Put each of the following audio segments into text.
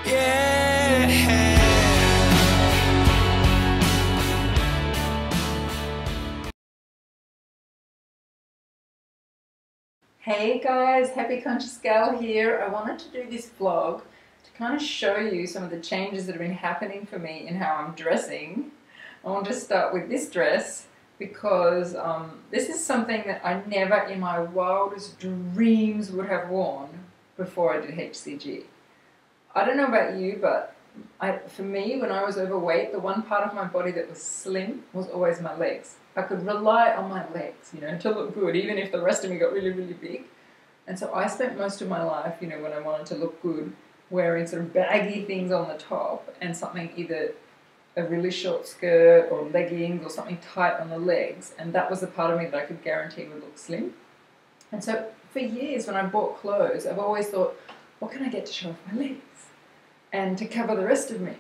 Yeah. Hey guys, Happy Conscious Gal here. I wanted to do this vlog to kind of show you some of the changes that have been happening for me in how I'm dressing. I want to start with this dress because this is something that I never in my wildest dreams would have worn before I did HCG. I don't know about you, but for me, when I was overweight, the one part of my body that was slim was always my legs. I could rely on my legs, to look good, even if the rest of me got really, really big. And so I spent most of my life, when I wanted to look good, wearing sort of baggy things on the top and something, either a really short skirt or leggings or something tight on the legs. And that was the part of me that I could guarantee would look slim. And so for years when I bought clothes, I've always thought, what can I get to show off my legs and to cover the rest of me?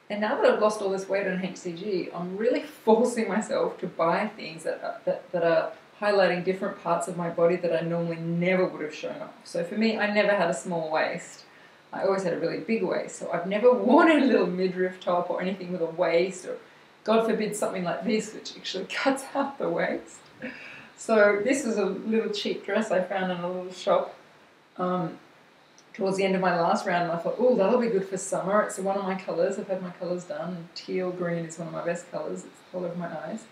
And now that I've lost all this weight on HCG, I'm really forcing myself to buy things that are highlighting different parts of my body that I normally never would have shown off. So for me, I never had a small waist. I always had a really big waist. So I've never worn a little midriff top or anything with a waist, or God forbid something like this, which actually cuts out the waist. So this was a little cheap dress I found in a little shop towards the end of my last round, and I thought, oh, that'll be good for summer. It's one of my colours. I've had my colours done, and teal green is one of my best colours. It's the colour of my eyes.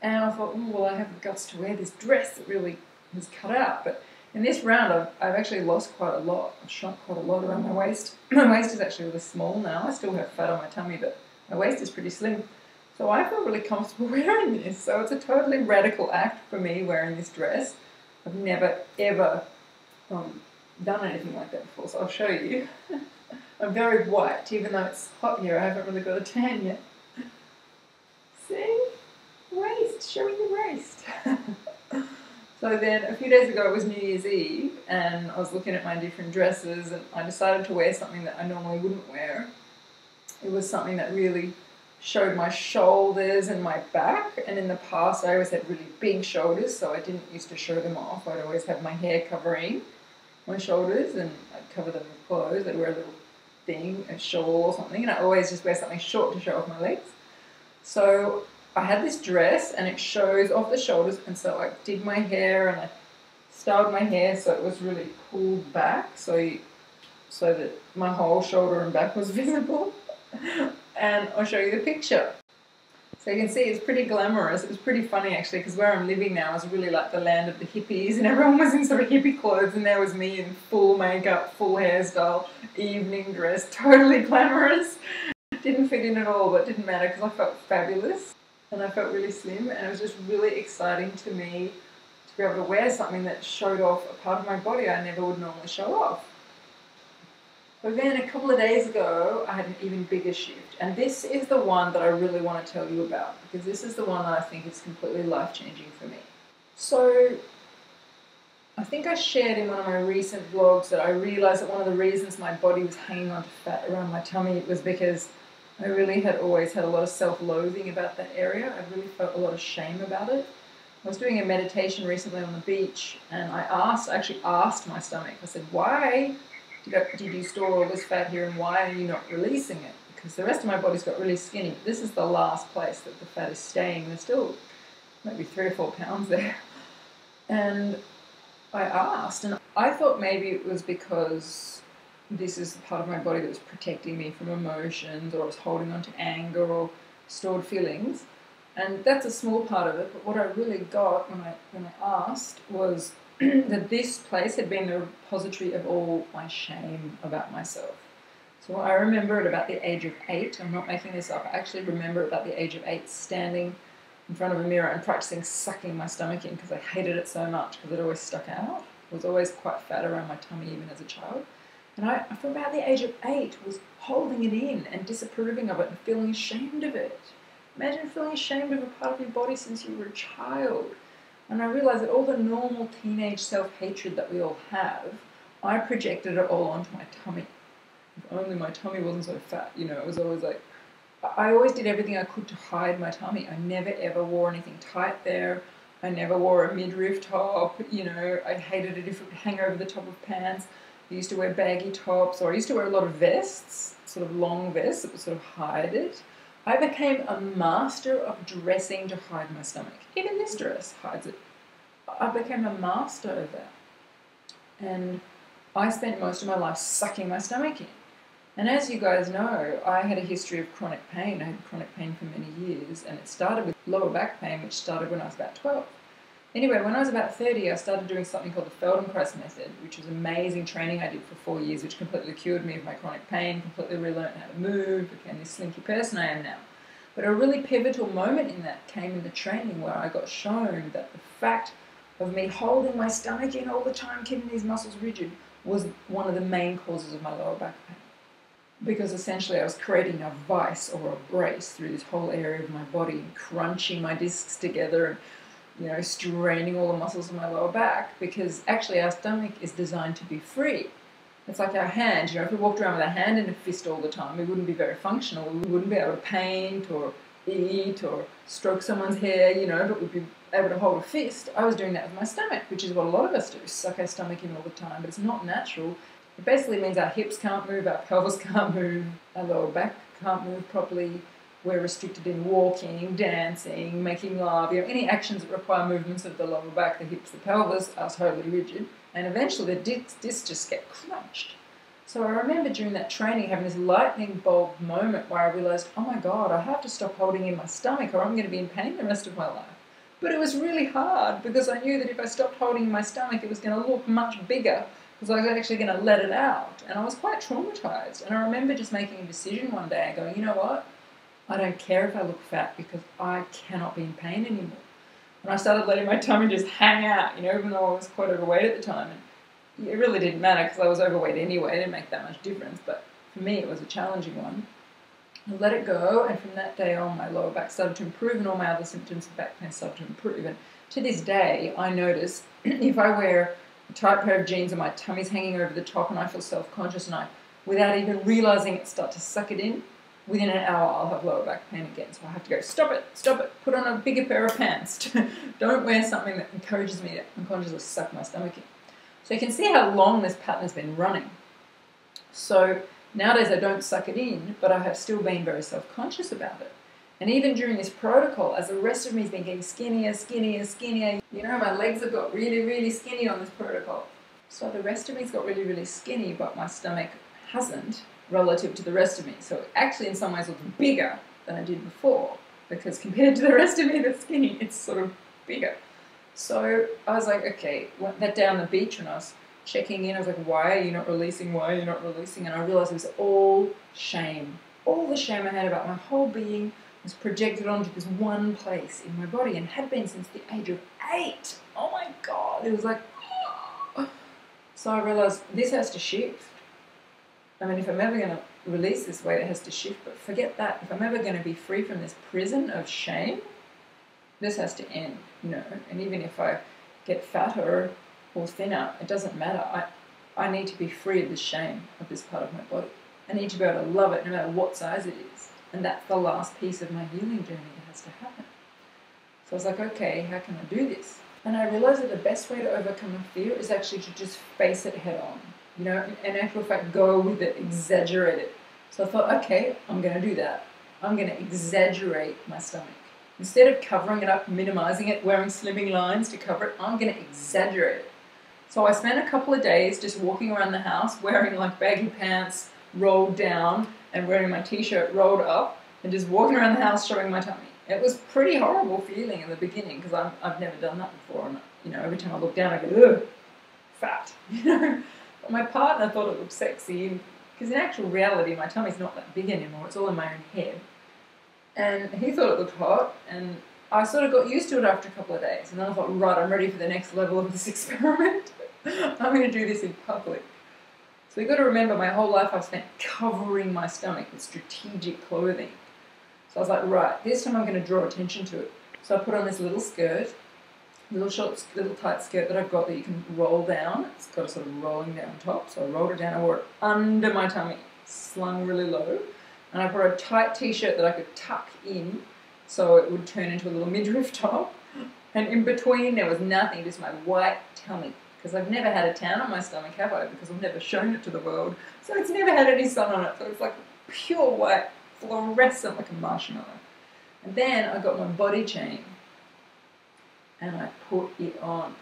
And I thought, oh, well, I have the guts to wear this dress that really is cut out. But in this round, I've actually lost quite a lot. I've shrunk quite a lot around my waist. My waist is actually really small now. I still have fat on my tummy, but my waist is pretty slim. So I feel really comfortable wearing this. So it's a totally radical act for me wearing this dress. I've never, ever done anything like that before, so I'll show you. I'm very white, even though it's hot here. I haven't really got a tan yet. See? Waist, showing the waist. So then a few days ago it was New Year's Eve, and I was looking at my different dresses, and I decided to wear something that I normally wouldn't wear. It was something that really showed my shoulders and my back, and in the past I always had really big shoulders, so I didn't used to show them off. I'd always have my hair covering my shoulders, and I'd cover them with clothes. I'd wear a little thing, a shawl or something, and I always just wear something short to show off my legs. So I had this dress and it shows off the shoulders, and so I did my hair and I styled my hair so it was really pulled back so that my whole shoulder and back was visible. And I'll show you the picture. So you can see it's pretty glamorous. It was pretty funny actually, because where I'm living now is really like the land of the hippies, and everyone was in sort of hippie clothes, and there was me in full makeup, full hairstyle, evening dress, totally glamorous. Didn't fit in at all, but didn't matter because I felt fabulous and I felt really slim, and it was just really exciting to me to be able to wear something that showed off a part of my body I never would normally show off. But then a couple of days ago, I had an even bigger shift. And this is the one that I really want to tell you about, because this is the one that I think is completely life-changing for me. So I think I shared in one of my recent vlogs that I realized that one of the reasons my body was hanging on to fat around my tummy was because I really had always had a lot of self-loathing about that area. I really felt a lot of shame about it. I was doing a meditation recently on the beach, and I actually asked my stomach, I said, why did you store all this fat here, and why are you not releasing it? Because the rest of my body's got really skinny. This is the last place that the fat is staying. There's still maybe 3 or 4 pounds there. And I asked, and I thought maybe it was because this is the part of my body that was protecting me from emotions, or I was holding on to anger or stored feelings. And that's a small part of it, but what I really got when I asked was that this place had been the repository of all my shame about myself. So I remember at about the age of 8, I'm not making this up, I actually remember about the age of 8 standing in front of a mirror and practicing sucking my stomach in because I hated it so much because it always stuck out. I was always quite fat around my tummy even as a child. And I, from about the age of 8, was holding it in and disapproving of it and feeling ashamed of it. Imagine feeling ashamed of a part of your body since you were a child. And I realized that all the normal teenage self-hatred that we all have, I projected it all onto my tummy. If only my tummy wasn't so fat, it was always like, I always did everything I could to hide my tummy. I never ever wore anything tight there. I never wore a midriff top, I hated it if it would hang over the top of pants. I used to wear baggy tops, or I used to wear a lot of vests, sort of long vests that would sort of hide it. I became a master of dressing to hide my stomach. Even this dress hides it. I became a master of that. And I spent most of my life sucking my stomach in. And as you guys know, I had a history of chronic pain. I had chronic pain for many years, and it started with lower back pain, which started when I was about 12. Anyway, when I was about 30, I started doing something called the Feldenkrais method, which was amazing training I did for 4 years, which completely cured me of my chronic pain, completely relearned how to move, became this slinky person I am now. But a really pivotal moment in that came in the training where I got shown that the fact of me holding my stomach in all the time, keeping these muscles rigid, was one of the main causes of my lower back pain. Because essentially I was creating a vice or a brace through this whole area of my body, crunching my discs together and straining all the muscles of my lower back, because actually our stomach is designed to be free. It's like our hand, if we walked around with our hand in a fist all the time, we wouldn't be very functional. We wouldn't be able to paint or eat or stroke someone's hair, but we'd be able to hold a fist. I was doing that with my stomach, which is what a lot of us do, suck our stomach in all the time, but it's not natural. It basically means our hips can't move, our pelvis can't move, our lower back can't move properly. We're restricted in walking, dancing, making love, any actions that require movements of the lower back, the hips, the pelvis are totally rigid, and eventually the discs just get crunched. So I remember during that training having this lightning bulb moment where I realised, oh my God, I have to stop holding in my stomach or I'm going to be in pain the rest of my life. But it was really hard because I knew that if I stopped holding in my stomach, it was going to look much bigger because I was actually going to let it out. And I was quite traumatised. And I remember just making a decision one day and going, you know what? I don't care if I look fat because I cannot be in pain anymore. And I started letting my tummy just hang out, even though I was quite overweight at the time. And it really didn't matter because I was overweight anyway. It didn't make that much difference. But for me, it was a challenging one. I let it go, and from that day on, my lower back started to improve and all my other symptoms of back pain started to improve. And to this day, I notice if I wear a tight pair of jeans and my tummy's hanging over the top and I feel self-conscious and I, without even realising it, start to suck it in, within an hour I'll have lower back pain again. So I have to go, stop it, put on a bigger pair of pants. Don't wear something that encourages me to unconsciously suck my stomach in. So you can see how long this pattern has been running. So nowadays I don't suck it in, but I have still been very self-conscious about it. And even during this protocol, as the rest of me has been getting skinnier, my legs have got really, really skinny on this protocol. So the rest of me's got really, really skinny, but my stomach hasn't, relative to the rest of me. So it actually in some ways looks bigger than I did before, because compared to the rest of me that's skinny, it's sort of bigger. So I was like, okay, that day on the beach when I was checking in, I was like, why are you not releasing? Why are you not releasing? And I realized it was all shame. All the shame I had about my whole being was projected onto this one place in my body, and had been since the age of 8. Oh my God, it was like, oh. So I realized this has to shift. I mean, if I'm ever going to release this weight, it has to shift, but forget that. If I'm ever going to be free from this prison of shame, this has to end, and even if I get fatter or thinner, it doesn't matter. I need to be free of the shame of this part of my body. I need to be able to love it no matter what size it is. And that's the last piece of my healing journey that has to happen. So I was like, okay, how can I do this? And I realized that the best way to overcome a fear is actually to just face it head on. In actual fact, go with it, exaggerate it. So I thought, okay, I'm going to do that. I'm going to exaggerate my stomach. Instead of covering it up, minimizing it, wearing slimming lines to cover it, I'm going to exaggerate it. So I spent a couple of days just walking around the house wearing like baggy pants rolled down and wearing my t-shirt rolled up and just walking around the house showing my tummy. It was pretty horrible feeling in the beginning because I've never done that before. And, every time I look down, I go, ugh, fat, But my partner thought it looked sexy because in actual reality, my tummy's not that big anymore. It's all in my own head. And he thought it looked hot, and I sort of got used to it after a couple of days. And then I thought, right, I'm ready for the next level of this experiment. I'm going to do this in public. So you've got to remember, my whole life I've spent covering my stomach with strategic clothing. So I was like, right, this time I'm going to draw attention to it. So I put on this little skirt, little tight skirt that I've got that you can roll down. It's got a sort of rolling down top. So I rolled it down, I wore it under my tummy, slung really low. And I brought a tight t-shirt that I could tuck in so it would turn into a little midriff top. And in between there was nothing, just my white tummy. because I've never had a tan on my stomach, have I? Because I've never shown it to the world. So it's never had any sun on it. So it's like pure white, fluorescent, like a marshmallow. And then I got my body chain and I put it on.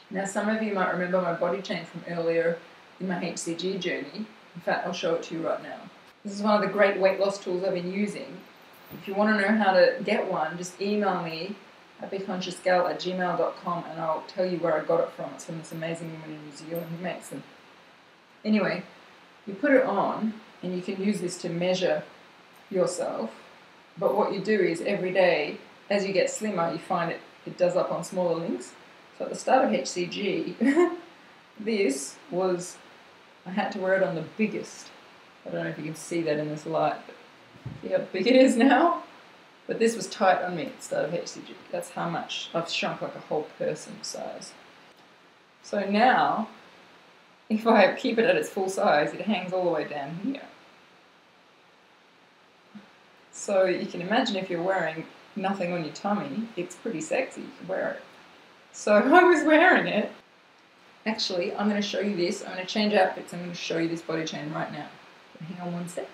Now some of you might remember my body chain from earlier in my HCG journey. In fact, I'll show it to you right now. This is one of the great weight loss tools I've been using. If you want to know how to get one, just email me happyconsciousgal@gmail.com and I'll tell you where I got it from. It's from this amazing woman in New Zealand who makes them. Anyway, you put it on and you can use this to measure yourself. But what you do is every day, as you get slimmer, you find it does up on smaller links. So at the start of HCG, this was, I had to wear it on the biggest. I don't know if you can see that in this light, but see how big it is now? But this was tight on me at the start of HCG. That's how much I've shrunk, like a whole person size. So now, if I keep it at its full size, it hangs all the way down here. So you can imagine if you're wearing nothing on your tummy, it's pretty sexy, you can wear it. So I was wearing it. Actually, I'm going to show you this. I'm going to change outfits. I'm going to show you this body chain right now. Hang on one sec.